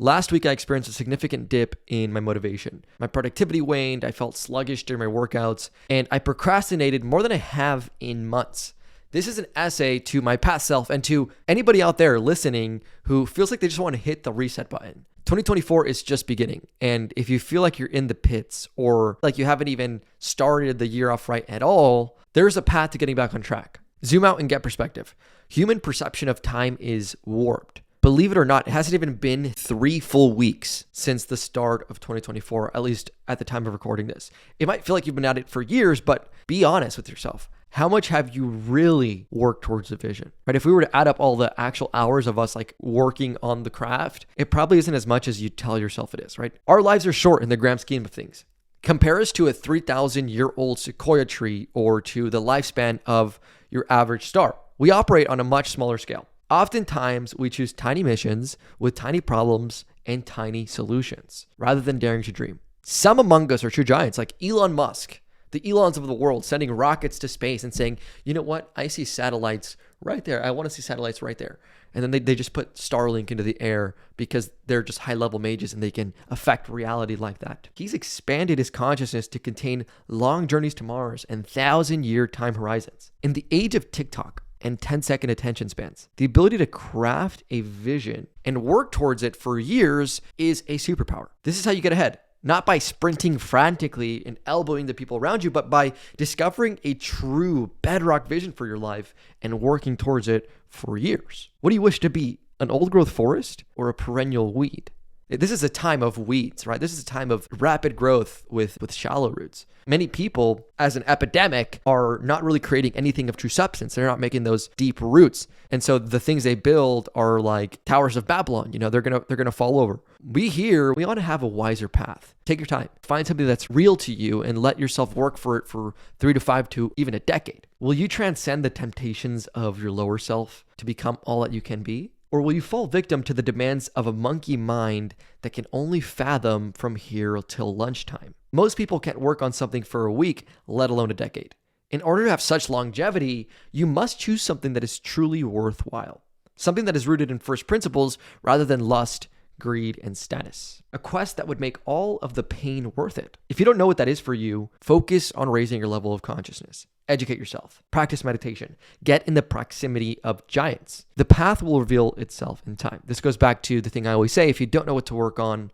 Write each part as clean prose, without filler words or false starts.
Last week, I experienced a significant dip in my motivation. My productivity waned, I felt sluggish during my workouts, and I procrastinated more than I have in months. This is an essay to my past self and to anybody out there listening who feels like they just want to hit the reset button. 2024 is just beginning, and if you feel like you're in the pits or like you haven't even started the year off right at all, there's a path to getting back on track. Zoom out and get perspective. Human perception of time is warped. Believe it or not, it hasn't even been 3 full weeks since the start of 2024, at least at the time of recording this. It might feel like you've been at it for years, but be honest with yourself. How much have you really worked towards the vision, right? If we were to add up all the actual hours of us like working on the craft, it probably isn't as much as you tell yourself it is, right? Our lives are short in the grand scheme of things. Compare us to a 3,000-year-old sequoia tree or to the lifespan of your average star. We operate on a much smaller scale. Oftentimes, we choose tiny missions with tiny problems and tiny solutions rather than daring to dream. Some among us are true giants like Elon Musk, the Elons of the world, sending rockets to space and saying, you know what, I see satellites right there. I want to see satellites right there. And then they just put Starlink into the air because they're just high-level mages and they can affect reality like that. He's expanded his consciousness to contain long journeys to Mars and 1,000-year time horizons. In the age of TikTok and 10-second attention spans, the ability to craft a vision and work towards it for years is a superpower. This is how you get ahead. Not by sprinting frantically and elbowing the people around you, but by discovering a true bedrock vision for your life and working towards it for years. What do you wish to be? An old growth forest or a perennial weed? This is a time of weeds, right? This is a time of rapid growth with shallow roots. Many people, as an epidemic, are not really creating anything of true substance. They're not making those deep roots. And so the things they build are like towers of Babylon. You know, they're gonna fall over. We want to have a wiser path. Take your time. Find something that's real to you and let yourself work for it for 3 to 5 to even a decade. Will you transcend the temptations of your lower self to become all that you can be? Or will you fall victim to the demands of a monkey mind that can only fathom from here till lunchtime? Most people can't work on something for a week, let alone a decade. In order to have such longevity, you must choose something that is truly worthwhile. Something that is rooted in first principles rather than lust, greed, and status. A quest that would make all of the pain worth it. If you don't know what that is for you, focus on raising your level of consciousness. Educate yourself. Practice meditation. Get in the proximity of giants. The path will reveal itself in time. This goes back to the thing I always say, if you don't know what to work on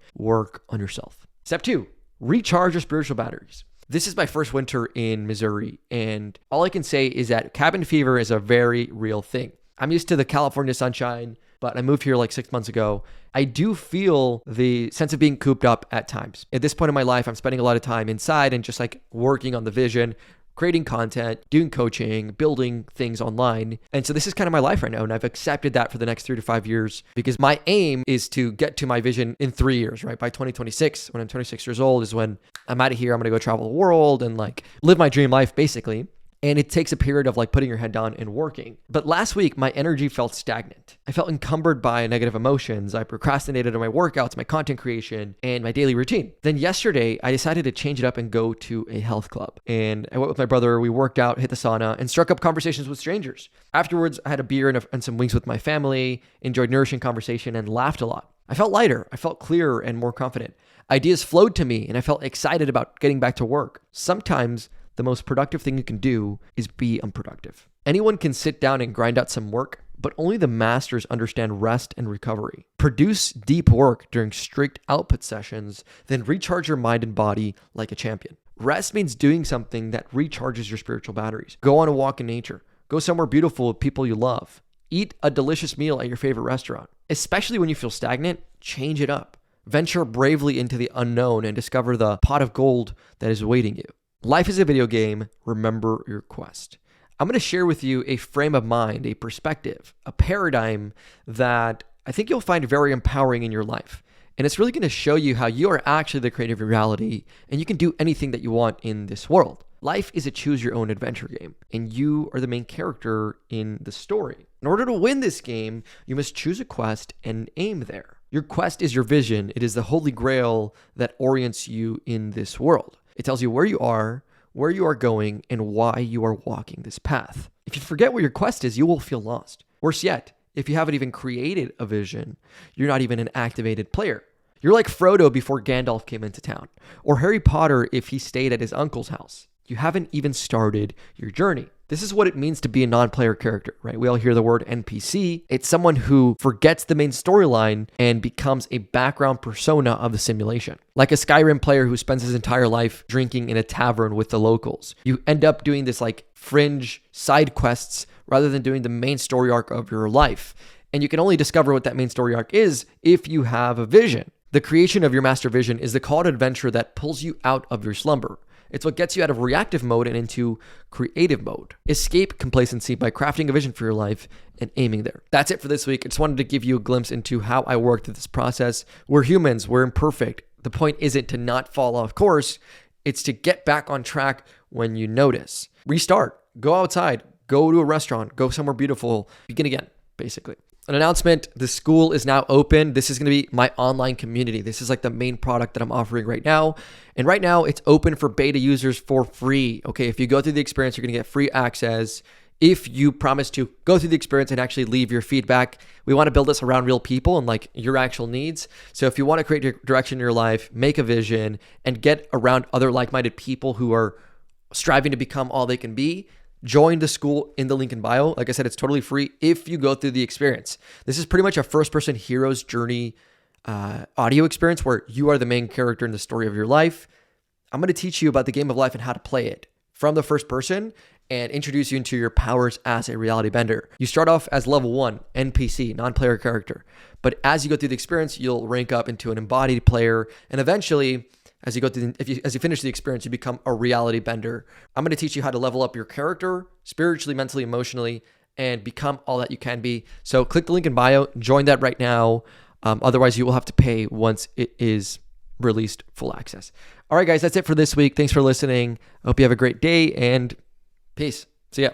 yourself. Step 2, recharge your spiritual batteries. This is my first winter in Missouri, and all I can say is that cabin fever is a very real thing. I'm used to the California sunshine, but I moved here like 6 months ago. I do feel the sense of being cooped up at times. At this point in my life, I'm spending a lot of time inside and just like working on the vision, creating content, doing coaching, building things online. And so this is kind of my life right now. And I've accepted that for the next 3 to 5 years because my aim is to get to my vision in 3 years, right? By 2026, when I'm 26 years old is when I'm out of here. I'm going to go travel the world and like live my dream life basically. And it takes a period of like putting your head down and working. But last week, my energy felt stagnant. I felt encumbered by negative emotions. I procrastinated on my workouts, my content creation, and my daily routine. Then yesterday, I decided to change it up and go to a health club. And I went with my brother. We worked out, hit the sauna, and struck up conversations with strangers. Afterwards, I had a beer and some wings with my family, enjoyed nourishing conversation, and laughed a lot. I felt lighter. I felt clearer and more confident. Ideas flowed to me, and I felt excited about getting back to work. Sometimes the most productive thing you can do is be unproductive. Anyone can sit down and grind out some work, but only the masters understand rest and recovery. Produce deep work during strict output sessions, then recharge your mind and body like a champion. Rest means doing something that recharges your spiritual batteries. Go on a walk in nature. Go somewhere beautiful with people you love. Eat a delicious meal at your favorite restaurant. Especially when you feel stagnant, change it up. Venture bravely into the unknown and discover the pot of gold that is awaiting you. Life is a video game. Remember your quest. I'm going to share with you a frame of mind, a perspective, a paradigm that I think you'll find very empowering in your life. And it's really going to show you how you are actually the creator of your reality and you can do anything that you want in this world. Life is a choose your own adventure game, and you are the main character in the story. In order to win this game, you must choose a quest and aim there. Your quest is your vision. It is the holy grail that orients you in this world. It tells you where you are going, and why you are walking this path. If you forget what your quest is, you will feel lost. Worse yet, if you haven't even created a vision, you're not even an activated player. You're like Frodo before Gandalf came into town, or Harry Potter if he stayed at his uncle's house. You haven't even started your journey. This is what it means to be a non-player character, right? We all hear the word NPC. It's someone who forgets the main storyline and becomes a background persona of the simulation. Like a Skyrim player who spends his entire life drinking in a tavern with the locals. You end up doing this like fringe side quests rather than doing the main story arc of your life. And you can only discover what that main story arc is if you have a vision. The creation of your master vision is the call to adventure that pulls you out of your slumber. It's what gets you out of reactive mode and into creative mode. Escape complacency by crafting a vision for your life and aiming there. That's it for this week. I just wanted to give you a glimpse into how I worked through this process. We're humans, we're imperfect. The point isn't to not fall off course, it's to get back on track when you notice. Restart, go outside, go to a restaurant, go somewhere beautiful, begin again, basically. An announcement, the school is now open. This is going to be my online community. This is like the main product that I'm offering right now. And right now it's open for beta users for free. Okay, if you go through the experience, you're going to get free access. If you promise to go through the experience and actually leave your feedback, we want to build this around real people and like your actual needs. So if you want to create your direction in your life, make a vision, and get around other like-minded people who are striving to become all they can be, join the school in the link in bio. Like I said, it's totally free if you go through the experience. This is pretty much a first-person hero's journey audio experience where you are the main character in the story of your life. I'm going to teach you about the game of life and how to play it from the first person and introduce you into your powers as a reality bender. You start off as level 1, NPC, non-player character. But as you go through the experience, you'll rank up into an embodied player, and eventually, as you go through, as you finish the experience, you become a reality bender. I'm going to teach you how to level up your character spiritually, mentally, emotionally, and become all that you can be. So click the link in bio, join that right now. Otherwise, you will have to pay once it is released full access. All right, guys, that's it for this week. Thanks for listening. I hope you have a great day and peace. See ya.